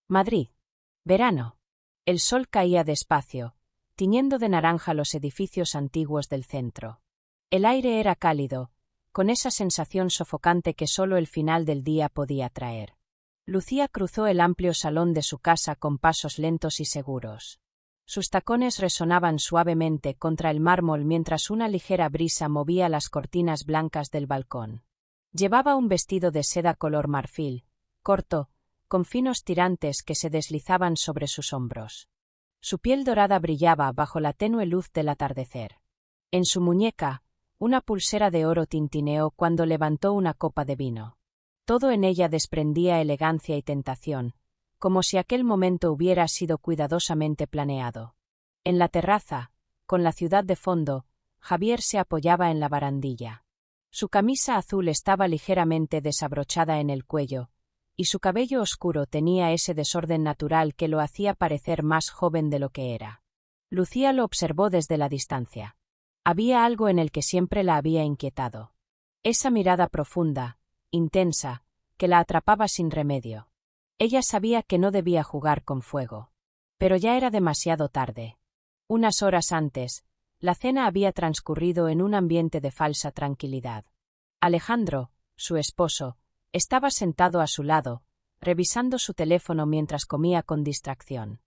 Madrid. Verano. El sol caía despacio, tiñendo de naranja los edificios antiguos del centro. El aire era cálido, con esa sensación sofocante que solo el final del día podía traer. Lucía cruzó el amplio salón de su casa con pasos lentos y seguros. Sus tacones resonaban suavemente contra el mármol mientras una ligera brisa movía las cortinas blancas del balcón. Llevaba un vestido de seda color marfil, corto, con finos tirantes que se deslizaban sobre sus hombros. Su piel dorada brillaba bajo la tenue luz del atardecer. En su muñeca, una pulsera de oro tintineó cuando levantó una copa de vino. Todo en ella desprendía elegancia y tentación, como si aquel momento hubiera sido cuidadosamente planeado. En la terraza, con la ciudad de fondo, Javier se apoyaba en la barandilla. Su camisa azul estaba ligeramente desabrochada en el cuello, y su cabello oscuro tenía ese desorden natural que lo hacía parecer más joven de lo que era. Lucía lo observó desde la distancia. Había algo en el que siempre la había inquietado. Esa mirada profunda, intensa, que la atrapaba sin remedio. Ella sabía que no debía jugar con fuego. Pero ya era demasiado tarde. Unas horas antes, la cena había transcurrido en un ambiente de falsa tranquilidad. Alejandro, su esposo, estaba sentado a su lado, revisando su teléfono mientras comía con distracción.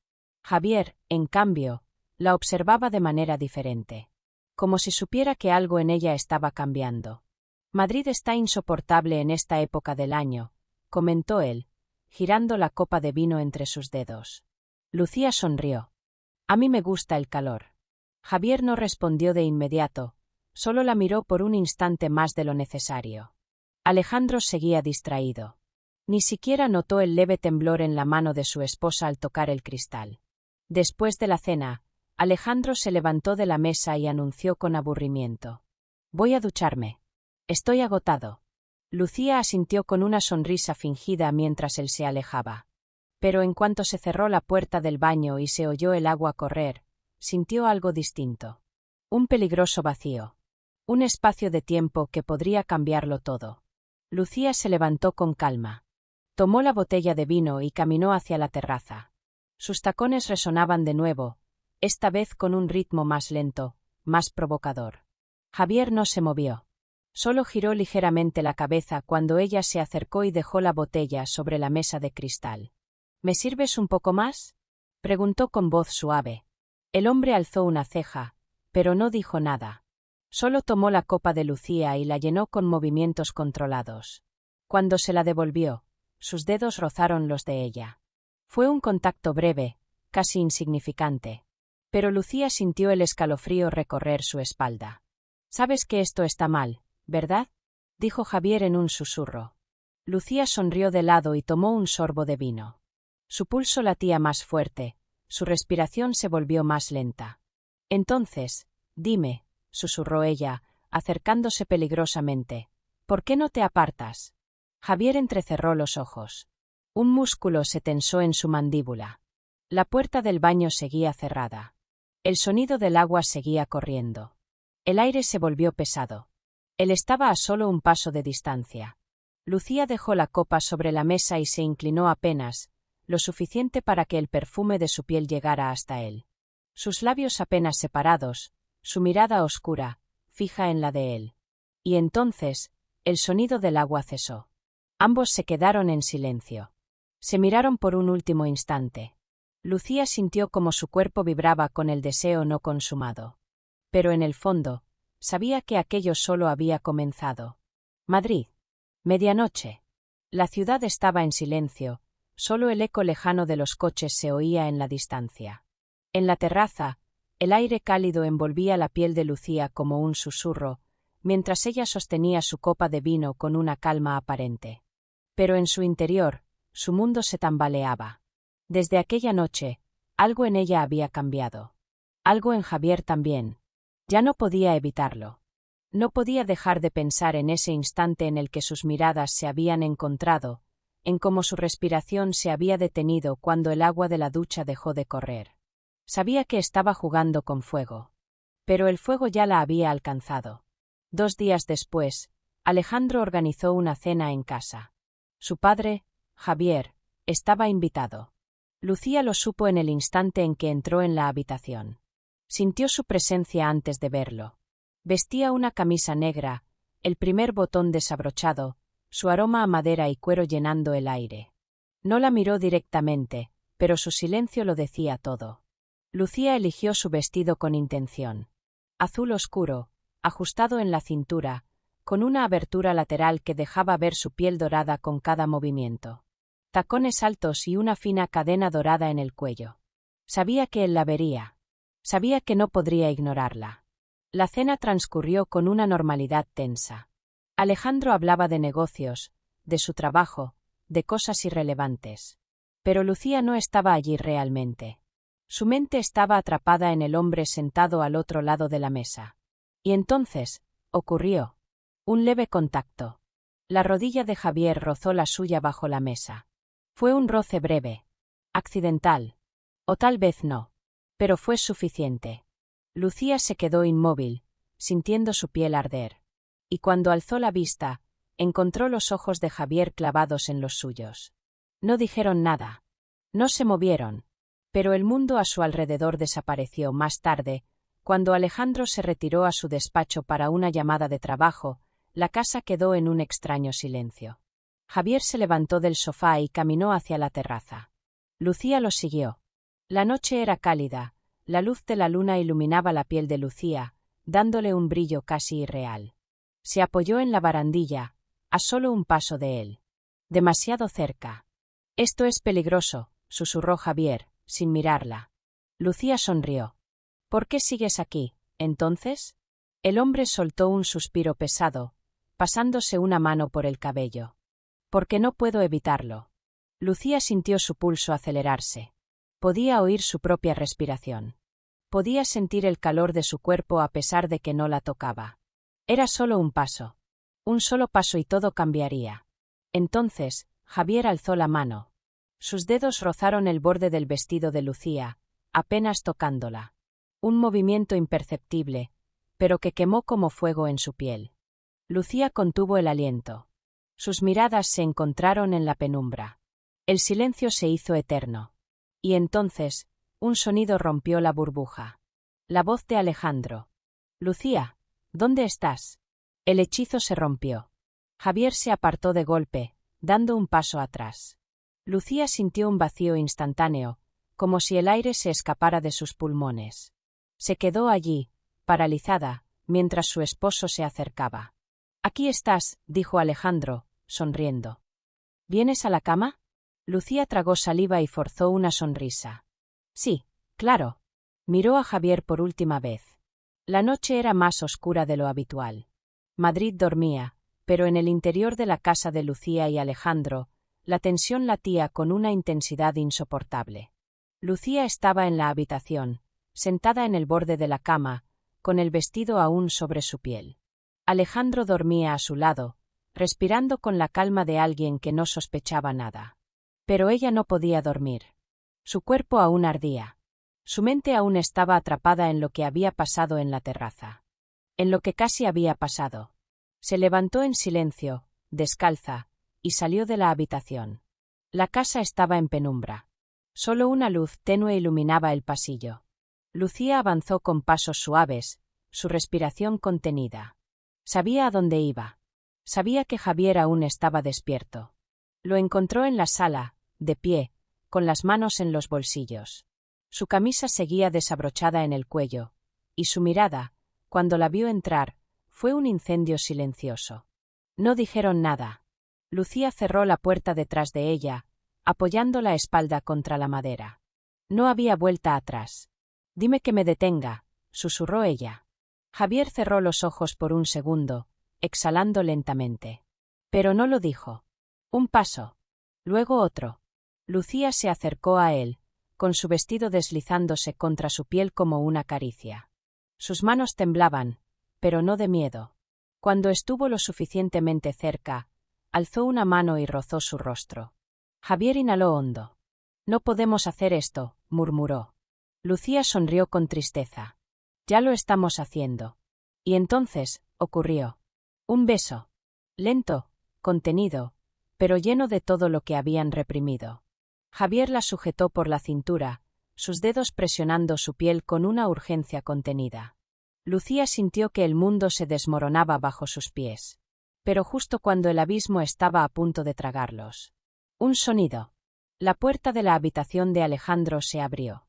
Javier, en cambio, la observaba de manera diferente. Como si supiera que algo en ella estaba cambiando. Madrid está insoportable en esta época del año, comentó él, girando la copa de vino entre sus dedos. Lucía sonrió. A mí me gusta el calor. Javier no respondió de inmediato, solo la miró por un instante más de lo necesario. Alejandro seguía distraído. Ni siquiera notó el leve temblor en la mano de su esposa al tocar el cristal. Después de la cena, Alejandro se levantó de la mesa y anunció con aburrimiento. Voy a ducharme. Estoy agotado. Lucía asintió con una sonrisa fingida mientras él se alejaba. Pero en cuanto se cerró la puerta del baño y se oyó el agua correr, sintió algo distinto. Un peligroso vacío. Un espacio de tiempo que podría cambiarlo todo. Lucía se levantó con calma. Tomó la botella de vino y caminó hacia la terraza. Sus tacones resonaban de nuevo, esta vez con un ritmo más lento, más provocador. Javier no se movió. Solo giró ligeramente la cabeza cuando ella se acercó y dejó la botella sobre la mesa de cristal. ¿Me sirves un poco más?, preguntó con voz suave. El hombre alzó una ceja, pero no dijo nada. Solo tomó la copa de Lucía y la llenó con movimientos controlados. Cuando se la devolvió, sus dedos rozaron los de ella. Fue un contacto breve, casi insignificante. Pero Lucía sintió el escalofrío recorrer su espalda. «Sabes que esto está mal, ¿verdad?», dijo Javier en un susurro. Lucía sonrió de lado y tomó un sorbo de vino. Su pulso latía más fuerte, su respiración se volvió más lenta. «Entonces, dime», susurró ella, acercándose peligrosamente, «¿por qué no te apartas?». Javier entrecerró los ojos. Un músculo se tensó en su mandíbula. La puerta del baño seguía cerrada. El sonido del agua seguía corriendo. El aire se volvió pesado. Él estaba a solo un paso de distancia. Lucía dejó la copa sobre la mesa y se inclinó apenas, lo suficiente para que el perfume de su piel llegara hasta él. Sus labios apenas separados, su mirada oscura, fija en la de él. Y entonces, el sonido del agua cesó. Ambos se quedaron en silencio. Se miraron por un último instante. Lucía sintió como su cuerpo vibraba con el deseo no consumado. Pero en el fondo, sabía que aquello solo había comenzado. Madrid. Medianoche. La ciudad estaba en silencio, solo el eco lejano de los coches se oía en la distancia. En la terraza, el aire cálido envolvía la piel de Lucía como un susurro, mientras ella sostenía su copa de vino con una calma aparente. Pero en su interior, su mundo se tambaleaba. Desde aquella noche, algo en ella había cambiado. Algo en Javier también. Ya no podía evitarlo. No podía dejar de pensar en ese instante en el que sus miradas se habían encontrado, en cómo su respiración se había detenido cuando el agua de la ducha dejó de correr. Sabía que estaba jugando con fuego. Pero el fuego ya la había alcanzado. 2 días después, Alejandro organizó una cena en casa. Su padre, Javier, estaba invitado. Lucía lo supo en el instante en que entró en la habitación. Sintió su presencia antes de verlo. Vestía una camisa negra, el primer botón desabrochado, su aroma a madera y cuero llenando el aire. No la miró directamente, pero su silencio lo decía todo. Lucía eligió su vestido con intención. Azul oscuro, ajustado en la cintura, con una abertura lateral que dejaba ver su piel dorada con cada movimiento. Tacones altos y una fina cadena dorada en el cuello. Sabía que él la vería. Sabía que no podría ignorarla. La cena transcurrió con una normalidad tensa. Alejandro hablaba de negocios, de su trabajo, de cosas irrelevantes. Pero Lucía no estaba allí realmente. Su mente estaba atrapada en el hombre sentado al otro lado de la mesa. Y entonces, ocurrió. Un leve contacto. La rodilla de Javier rozó la suya bajo la mesa. Fue un roce breve. Accidental. O tal vez no. Pero fue suficiente. Lucía se quedó inmóvil, sintiendo su piel arder. Y cuando alzó la vista, encontró los ojos de Javier clavados en los suyos. No dijeron nada. No se movieron. Pero el mundo a su alrededor desapareció más tarde, cuando Alejandro se retiró a su despacho para una llamada de trabajo. La casa quedó en un extraño silencio. Javier se levantó del sofá y caminó hacia la terraza. Lucía lo siguió. La noche era cálida, la luz de la luna iluminaba la piel de Lucía, dándole un brillo casi irreal. Se apoyó en la barandilla, a solo un paso de él. Demasiado cerca. Esto es peligroso, susurró Javier, sin mirarla. Lucía sonrió. ¿Por qué sigues aquí, entonces? El hombre soltó un suspiro pesado, pasándose una mano por el cabello. Porque no puedo evitarlo. Lucía sintió su pulso acelerarse. Podía oír su propia respiración. Podía sentir el calor de su cuerpo a pesar de que no la tocaba. Era solo un paso. Un solo paso y todo cambiaría. Entonces, Javier alzó la mano. Sus dedos rozaron el borde del vestido de Lucía, apenas tocándola. Un movimiento imperceptible, pero que quemó como fuego en su piel. Lucía contuvo el aliento. Sus miradas se encontraron en la penumbra. El silencio se hizo eterno. Y entonces, un sonido rompió la burbuja. La voz de Alejandro. Lucía, ¿dónde estás? El hechizo se rompió. Javier se apartó de golpe, dando un paso atrás. Lucía sintió un vacío instantáneo, como si el aire se escapara de sus pulmones. Se quedó allí, paralizada, mientras su esposo se acercaba. Aquí estás, dijo Alejandro, sonriendo. ¿Vienes a la cama? Lucía tragó saliva y forzó una sonrisa. Sí, claro. Miró a Javier por última vez. La noche era más oscura de lo habitual. Madrid dormía, pero en el interior de la casa de Lucía y Alejandro, la tensión latía con una intensidad insoportable. Lucía estaba en la habitación, sentada en el borde de la cama, con el vestido aún sobre su piel. Alejandro dormía a su lado, respirando con la calma de alguien que no sospechaba nada. Pero ella no podía dormir. Su cuerpo aún ardía. Su mente aún estaba atrapada en lo que había pasado en la terraza. En lo que casi había pasado. Se levantó en silencio, descalza, y salió de la habitación. La casa estaba en penumbra. Solo una luz tenue iluminaba el pasillo. Lucía avanzó con pasos suaves, su respiración contenida. Sabía a dónde iba. Sabía que Javier aún estaba despierto. Lo encontró en la sala, de pie, con las manos en los bolsillos. Su camisa seguía desabrochada en el cuello, y su mirada, cuando la vio entrar, fue un incendio silencioso. No dijeron nada. Lucía cerró la puerta detrás de ella, apoyando la espalda contra la madera. No había vuelta atrás. Dime que me detenga, susurró ella. Javier cerró los ojos por un segundo, exhalando lentamente. Pero no lo dijo. Un paso. Luego otro. Lucía se acercó a él, con su vestido deslizándose contra su piel como una caricia. Sus manos temblaban, pero no de miedo. Cuando estuvo lo suficientemente cerca, alzó una mano y rozó su rostro. Javier inhaló hondo. No podemos hacer esto, murmuró. Lucía sonrió con tristeza. Ya lo estamos haciendo. Y entonces, ocurrió. Un beso. Lento, contenido, pero lleno de todo lo que habían reprimido. Javier la sujetó por la cintura, sus dedos presionando su piel con una urgencia contenida. Lucía sintió que el mundo se desmoronaba bajo sus pies. Pero justo cuando el abismo estaba a punto de tragarlos. Un sonido. La puerta de la habitación de Alejandro se abrió.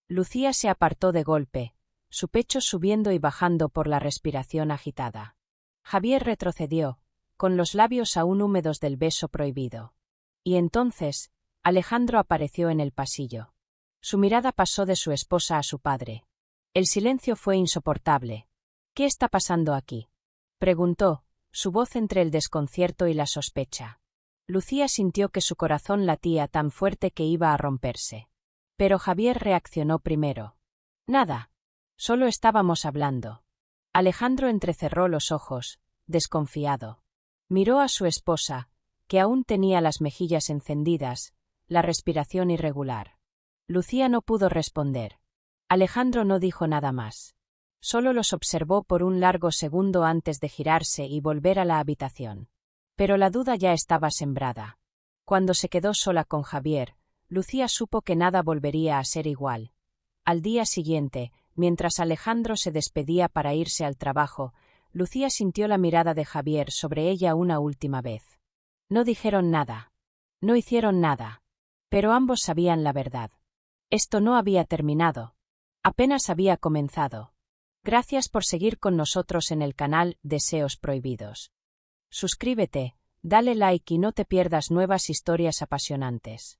Lucía se apartó de golpe, su pecho subiendo y bajando por la respiración agitada. Javier retrocedió, con los labios aún húmedos del beso prohibido. Y entonces, Alejandro apareció en el pasillo. Su mirada pasó de su esposa a su padre. El silencio fue insoportable. ¿Qué está pasando aquí?, preguntó, su voz entre el desconcierto y la sospecha. Lucía sintió que su corazón latía tan fuerte que iba a romperse. Pero Javier reaccionó primero. Nada. Solo estábamos hablando. Alejandro entrecerró los ojos, desconfiado. Miró a su esposa, que aún tenía las mejillas encendidas, la respiración irregular. Lucía no pudo responder. Alejandro no dijo nada más. Solo los observó por un largo segundo antes de girarse y volver a la habitación. Pero la duda ya estaba sembrada. Cuando se quedó sola con Javier, Lucía supo que nada volvería a ser igual. Al día siguiente, mientras Alejandro se despedía para irse al trabajo, Lucía sintió la mirada de Javier sobre ella una última vez. No dijeron nada. No hicieron nada. Pero ambos sabían la verdad. Esto no había terminado. Apenas había comenzado. Gracias por seguir con nosotros en el canal Deseos Prohibidos. Suscríbete, dale like y no te pierdas nuevas historias apasionantes.